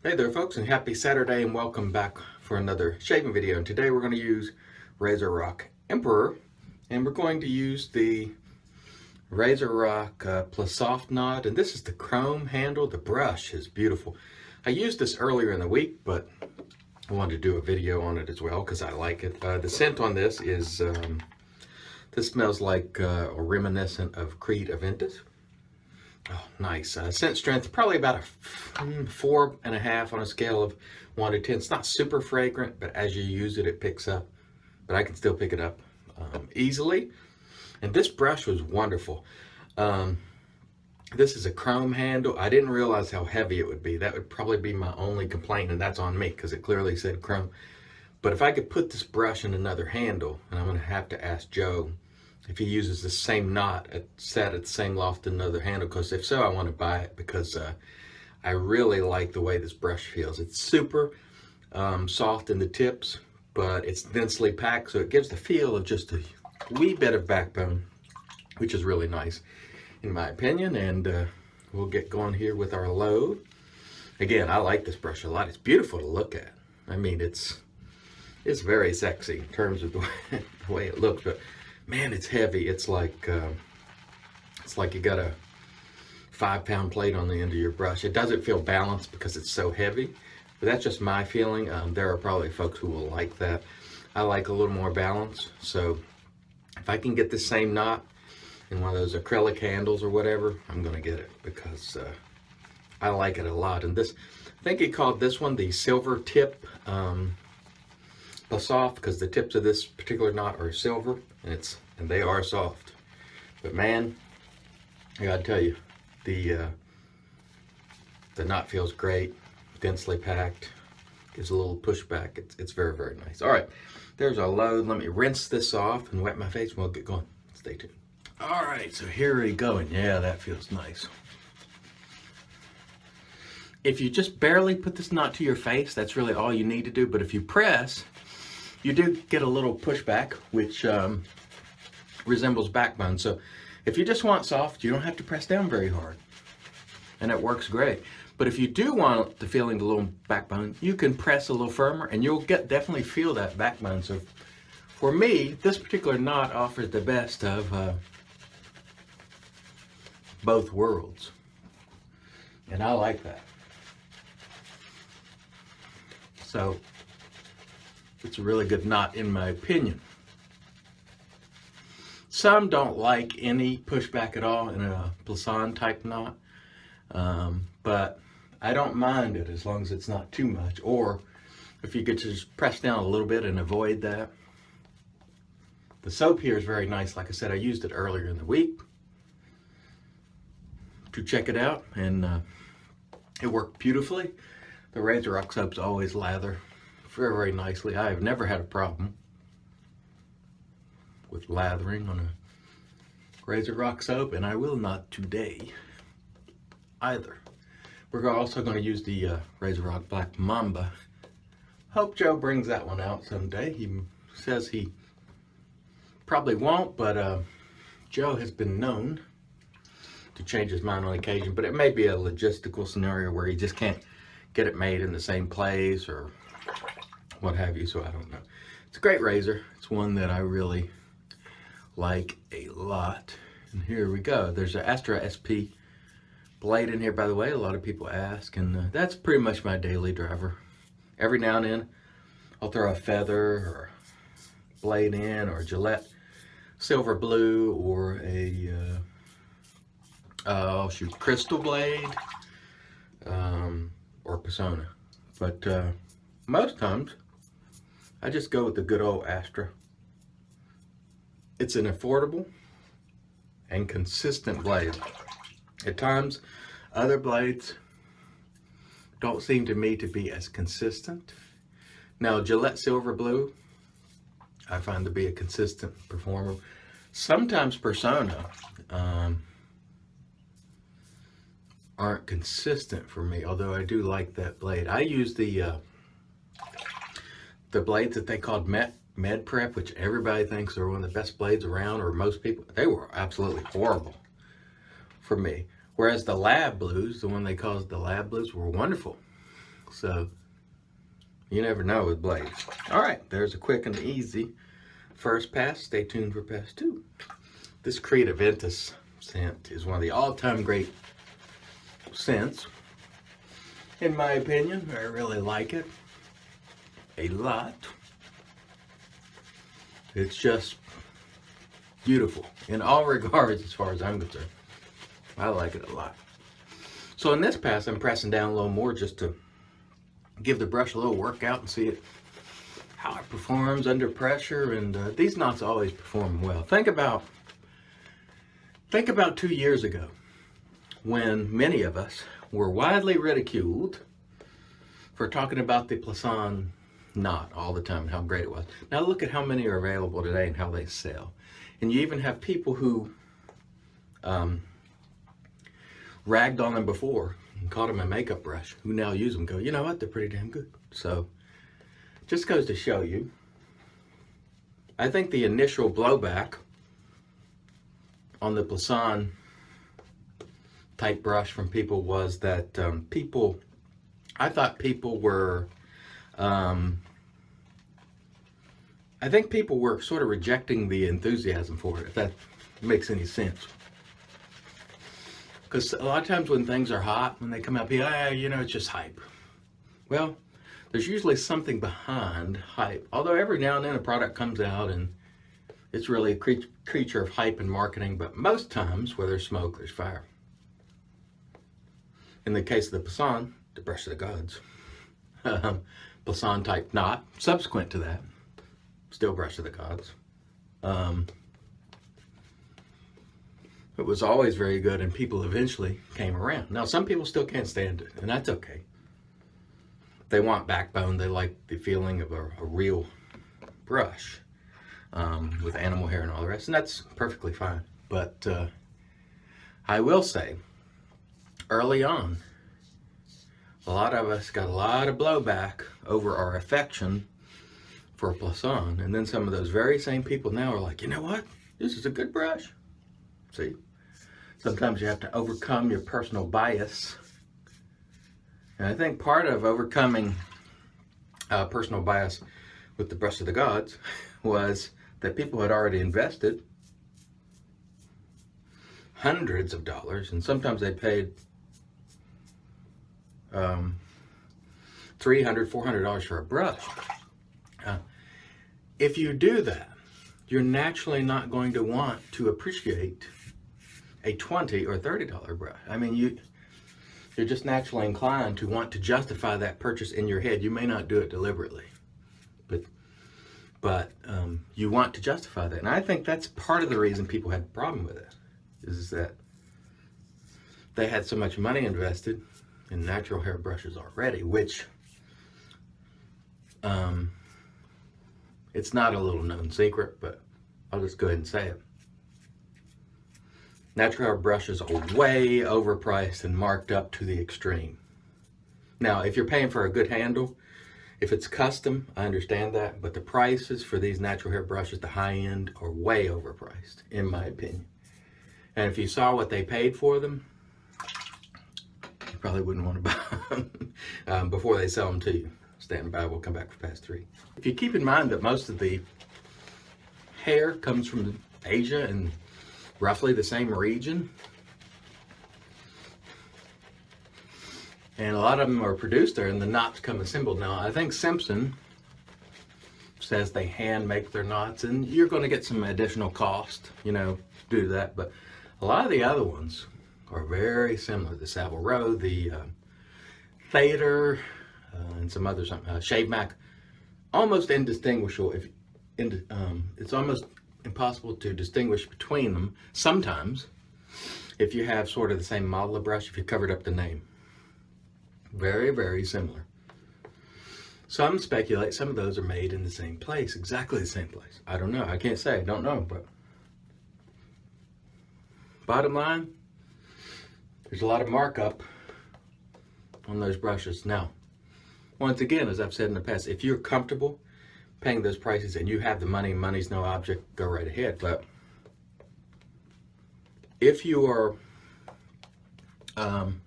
Hey there folks, and happy Saturday and welcome back for another shaving video. And today we're going to use Razorock Emperor, and we're going to use the Razorock Plissoft knot, and this is the chrome handle. The brush is beautiful. I used this earlier in the week, but I wanted to do a video on it as well because I like it. The scent on this is, this smells like or reminiscent of Creed Aventus. Oh, nice. Scent strength, probably about a 4.5 on a scale of 1 to 10. It's not super fragrant, but as you use it, it picks up. But I can still pick it up easily. And this brush was wonderful. This is a chrome handle. I didn't realize how heavy it would be. That would probably be my only complaint, and that's on me because it clearly said chrome. But if I could put this brush in another handle, and I'm going to have to ask Joe if he uses the same knot set at the same loft in another handle, because if so, I want to buy it because I really like the way this brush feels. It's super soft in the tips, but it's densely packed, so it gives the feel of just a wee bit of backbone, which is really nice in my opinion. And we'll get going here with our load. Again, I like this brush a lot. It's beautiful to look at. I mean, it's very sexy in terms of the way it looks, but man, it's heavy. It's like you got a 5-pound plate on the end of your brush. It doesn't feel balanced because it's so heavy, but that's just my feeling. There are probably folks who will like that. I like a little more balance, so if I can get the same knot in one of those acrylic handles or whatever, I'm gonna get it because I like it a lot. And this, I think he called this one the silver tip soft, because the tips of this particular knot are silver, and they are soft. But man, I gotta tell you, the knot feels great, densely packed, gives a little pushback. It's very, very nice. All right, there's our load. Let me rinse this off and wet my face and we'll get going. Stay tuned. All right, so here we go, and yeah, that feels nice. If you just barely put this knot to your face, that's really all you need to do. But if you press, you do get a little pushback, which resembles backbone. So if you just want soft, you don't have to press down very hard, and it works great. But if you do want the feeling of a little backbone, you can press a little firmer, and you'll definitely feel that backbone. So for me, this particular knot offers the best of both worlds, and I like that. So it's a really good knot in my opinion. Some don't like any pushback at all in a Plisson type knot, but I don't mind it as long as it's not too much, or if you could just press down a little bit and avoid that. The soap here is very nice. Like I said, I used it earlier in the week to check it out, and it worked beautifully. The Razorock soaps always lather very, very nicely. I have never had a problem with lathering on a Razorock soap, and I will not today either. We're also going to use the Razorock Black Mamba. Hope Joe brings that one out someday. He says he probably won't, but Joe has been known to change his mind on occasion, but it may be a logistical scenario where he just can't get it made in the same place or what have you, so I don't know. It's a great razor. It's one that I really like a lot. And here we go. There's an Astra SP blade in here, by the way. A lot of people ask, and that's pretty much my daily driver. Every now and then, I'll throw a feather or blade in, or a Gillette silver blue, or a crystal blade, or Persona. But most times, I just go with the good old Astra. It's an affordable and consistent blade. At times, other blades don't seem to me to be as consistent. Now, Gillette Silver Blue, I find to be a consistent performer. Sometimes Persona aren't consistent for me, although I do like that blade. I use the blades that they called Med Prep, which everybody thinks are one of the best blades around, or most people. They were absolutely horrible for me. Whereas the Lab Blues, the one they called the Lab Blues, were wonderful So you never know with blades. All right, there's a quick and easy first pass. Stay tuned for pass 2. This Creed Aventus scent is one of the all-time great scents, in my opinion. I really like it a lot. It's just beautiful in all regards as far as I'm concerned. I like it a lot. So in this pass, I'm pressing down a little more just to give the brush a little workout and see how it performs under pressure. And these knots always perform well. Think about 2 years ago when many of us were widely ridiculed for talking about the Plissoft knot all the time and how great it was. Now look at how many are available today and how they sell. And you even have people who ragged on them before and called them a makeup brush, who now use them, go, you know what, they're pretty damn good. So just goes to show you. I think the initial blowback on the Plissoft type brush from people was that I thought people were I think people were sort of rejecting the enthusiasm for it, if that makes any sense. Because a lot of times when things are hot, when they come out, people, you know, it's just hype. Well, there's usually something behind hype. Although every now and then a product comes out and it's really a creature of hype and marketing, but most times where there's smoke, there's fire. In the case of the Plissoft, the brush of the gods, Plissoft type knot, subsequent to that, still brush of the gods. It was always very good, and people eventually came around. Now, some people still can't stand it, and that's okay. They want backbone. They like the feeling of a real brush with animal hair and all the rest, and that's perfectly fine. But I will say, early on, a lot of us got a lot of blowback over our affection for Plissoft, and then some of those very same people now are like, you know what? This is a good brush. See, sometimes you have to overcome your personal bias. And I think part of overcoming personal bias with the brush of the gods was that people had already invested hundreds of dollars, and sometimes they paid $300, $400 for a brush. If you do that, you're naturally not going to want to appreciate a $20 or $30 brush. I mean, you're just naturally inclined to want to justify that purchase in your head. You may not do it deliberately, but you want to justify that. And I think that's part of the reason people had a problem with it, is that they had so much money invested in natural hair brushes already, which it's not a little known secret, but I'll just go ahead and say it. Natural hair brushes are way overpriced and marked up to the extreme. Now, if you're paying for a good handle, if it's custom, I understand that, but the prices for these natural hair brushes, the high end, are way overpriced, in my opinion. And if you saw what they paid for them, you probably wouldn't want to buy them before they sell them to you. Stand by, we'll come back for pass 3. If you keep in mind that most of the hair comes from Asia and roughly the same region, and a lot of them are produced there and the knots come assembled. Now, I think Simpson says they hand make their knots, and you're going to get some additional cost, you know, due to that, but a lot of the other ones are very similar. The Savile Row, the Thader, and some others, Shave Mac, almost indistinguishable. It's almost impossible to distinguish between them sometimes if you have sort of the same model of brush, if you covered up the name. Very, very similar. Some speculate some of those are made in the same place, exactly the same place. I don't know. I can't say. I don't know. But bottom line, there's a lot of markup on those brushes. Now, once again, as I've said in the past, if you're comfortable paying those prices and you have the money, money's no object, go right ahead. But if you are on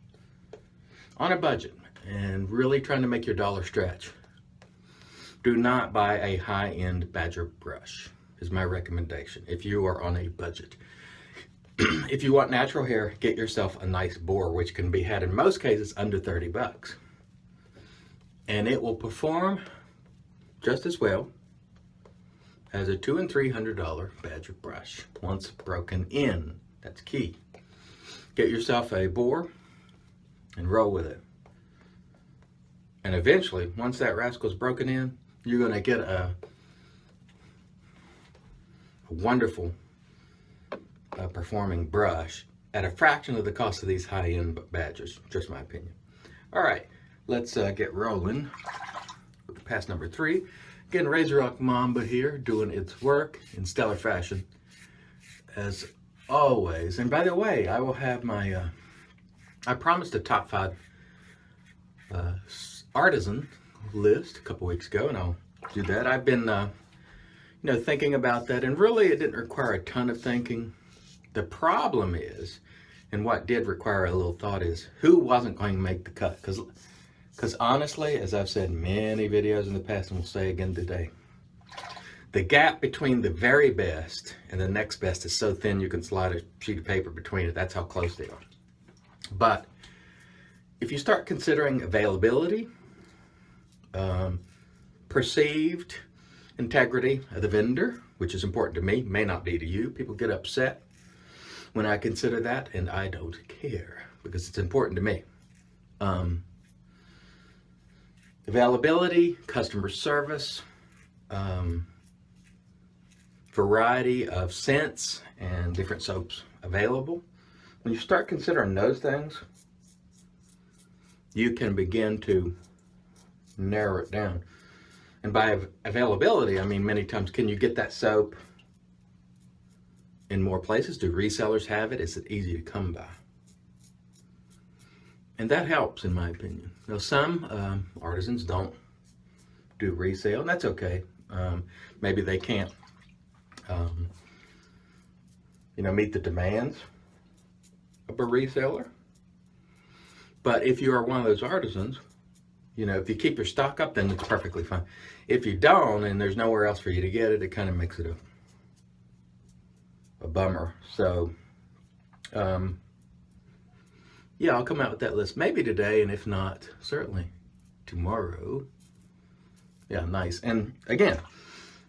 a budget and really trying to make your dollar stretch, do not buy a high-end Badger brush, is my recommendation if you are on a budget. If you want natural hair, get yourself a nice boar, which can be had in most cases under 30 bucks. And it will perform just as well as a $200 and $300 Badger brush once broken in. That's key. Get yourself a boar and roll with it. And eventually, once that rascal's broken in, you're going to get a wonderful performing brush at a fraction of the cost of these high-end Badgers, just my opinion. All right, let's get rolling with pass number 3. Again, Razorock Mamba here, doing its work in stellar fashion, as always. And by the way, I will have my, I promised a top 5 artisan list a couple weeks ago, and I'll do that. I've been, thinking about that, and really it didn't require a ton of thinking. The problem is, and what did require a little thought is, who wasn't going to make the cut? Because honestly, as I've said in many videos in the past and will say again today, the gap between the very best and the next best is so thin you can slide a sheet of paper between it. That's how close they are. But if you start considering availability, perceived integrity of the vendor, which is important to me, may not be to you. People get upset when I consider that, and I don't care because it's important to me. Availability, customer service, variety of scents and different soaps available. When you start considering those things, you can begin to narrow it down. And by availability, I mean many times, can you get that soap in more places? Do resellers have it? Is it easy to come by? And that helps, in my opinion. Now, some artisans don't do resale, and that's okay. Maybe they can't, meet the demands of a reseller. But if you are one of those artisans, if you keep your stock up, then it's perfectly fine. If you don't, and there's nowhere else for you to get it, it kind of makes it a bummer. So, yeah, I'll come out with that list maybe today, and if not, certainly tomorrow. Yeah, nice. And again,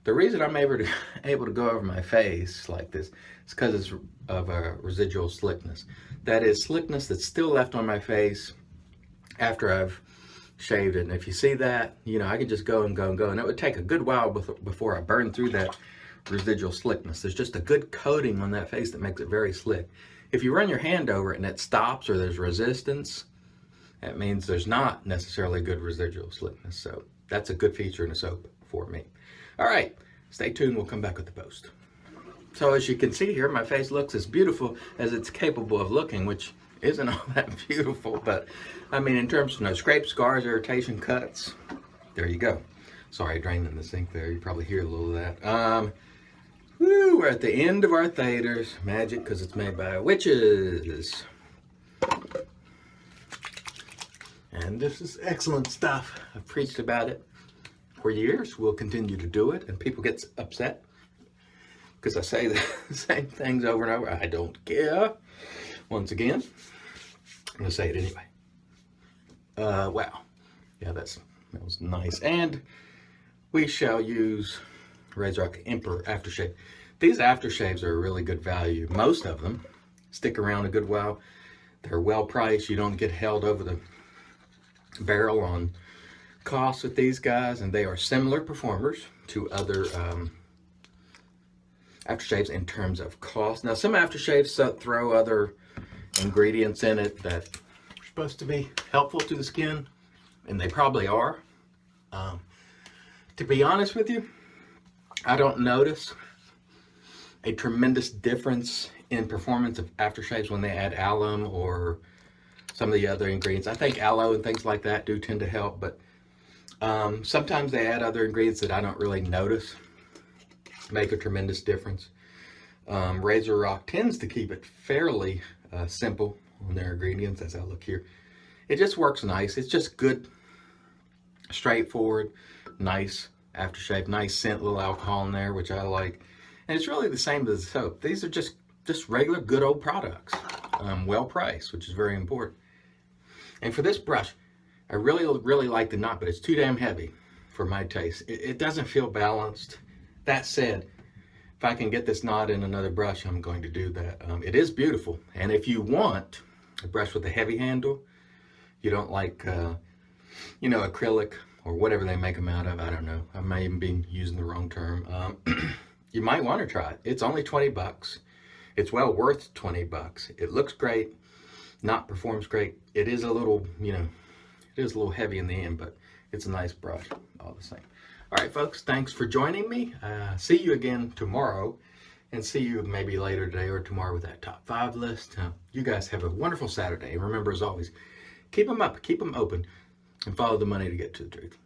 the reason I'm able to go over my face like this is because it's of a residual slickness. That is slickness that's still left on my face after I've shaved it. And if you see that, I could just go and go and go. And it would take a good while before I burn through that residual slickness. There's just a good coating on that face that makes it very slick. If you run your hand over it and it stops or there's resistance, that means there's not necessarily good residual slickness. So that's a good feature in a soap for me. All right, stay tuned. We'll come back with the post. So as you can see here, my face looks as beautiful as it's capable of looking, which isn't all that beautiful, but I mean, in terms of no scrapes, scars, irritation, cuts, there you go. Sorry, I drained in the sink there. You probably hear a little of that. We're at the end of our Theters magic because it's made by witches. And this is excellent stuff. I've preached about it for years. We'll continue to do it, and people get upset because I say the same things over and over. I don't care. Once again, I'm going to say it anyway. Wow. Yeah, that was nice. And we shall use Razorock Emperor aftershave. These aftershaves are a really good value. Most of them stick around a good while. They're well priced. You don't get held over the barrel on costs with these guys, and they are similar performers to other aftershaves in terms of cost. Now, some aftershaves throw other ingredients in it that are supposed to be helpful to the skin, and they probably are. To be honest with you, I don't notice a tremendous difference in performance of aftershaves when they add alum or some of the other ingredients. I think aloe and things like that do tend to help, but sometimes they add other ingredients that I don't really notice make a tremendous difference. Razorock tends to keep it fairly simple on their ingredients, as I look here. it just works nice. It's just good, straightforward, nice aftershave, nice scent, little alcohol in there, which I like. And it's really the same as the soap. These are just regular good old products, well priced, which is very important. And for this brush, I really like the knot, but it's too damn heavy for my taste. It doesn't feel balanced. That said, if I can get this knot in another brush, I'm going to do that. It is beautiful. And if you want a brush with a heavy handle, you don't like, you know, acrylic or whatever they make them out of. I don't know. I may even be using the wrong term. You might want to try it. It's only 20 bucks. It's well worth 20 bucks. It looks great. Knot performs great. It is a little, you know, it is a little heavy in the end, but it's a nice brush all the same. All right, folks, thanks for joining me. See you again tomorrow, and see you maybe later today or tomorrow with that top 5 list. You guys have a wonderful Saturday. And remember, as always, keep them up, keep them open, and follow the money to get to the truth.